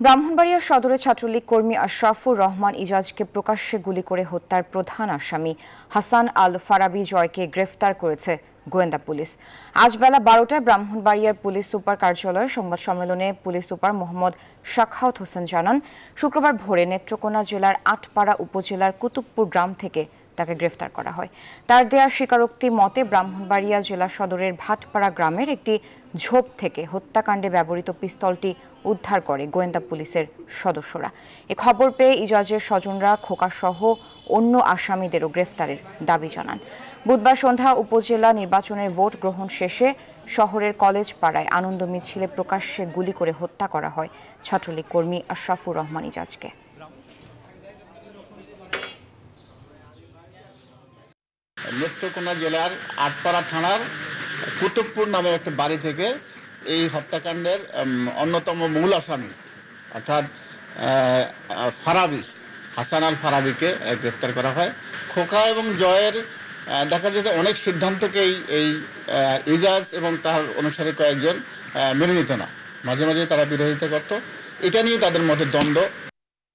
ব্রাহ্মণবাড়িয়া সদরে ছাত্রলীগ কর্মী আশরাফুর রহমান ইজাজকে প্রকাশ্যে গুলি করে হত্যার প্রধান আসামি হাসান আল ফারাবি জয়কে গ্রেফতার করেছে গোয়েন্দা পুলিশ। আজ বেলা 12টায় ব্রাহ্মণবাড়িয়ার পুলিশ সুপার কার্যালয়ে সংবাদ সম্মেলনে পুলিশ সুপার মোহাম্মদ শাখাওয়াত হোসেন জানান, শুক্রবার ভোরে নেত্রকোনা জেলার আটপাড়া উপজেলার কুতুবপুর গ্রাম থেকে তাকে গ্রেফতার করা হয়। তার দেয়া স্বীকারোক্তি মতে ব্রাহ্মণবাড়িয়া জেলা সদরের ভাটপাড়া গ্রামের একটি ঝোপ থেকে হত্যাকাণ্ডে ব্যবহৃত পিস্তলটি উদ্ধার করে গোয়েন্দা পুলিশের সদস্যরা। এ খবর পেয়ে ইজাজের স্বজনরা খোকাসহ অন্য আসামিদেরও গ্রেফতারের দাবি জানান। বুধবার সন্ধ্যা উপজেলা নির্বাচনের ভোট গ্রহণ শেষে শহরের কলেজ পাড়ায় আনন্দ মিছিলে প্রকাশ্যে গুলি করে হত্যা করা হয় ছাত্রলীগ কর্মী আশরাফুর রহমান ইজাজকে। নেত্রকোনা জেলার আটপাড়া থানার কুতুবপুর নামের একটা বাড়ি থেকে এই হত্যাকাণ্ডের অন্যতম মূল আসামি অর্থাৎ ফারাবি হাসান আল ফারাবিকে গ্রেপ্তার করা হয়। খোকা এবং জয়ের দেখা যেত অনেক সিদ্ধান্তকেই এই ইজাজ এবং তার অনুসারী কয়েকজন মেনে নিত না, মাঝে মাঝে তারা বিরোধিতা করত। এটা নিয়ে তাদের মধ্যে দ্বন্দ্ব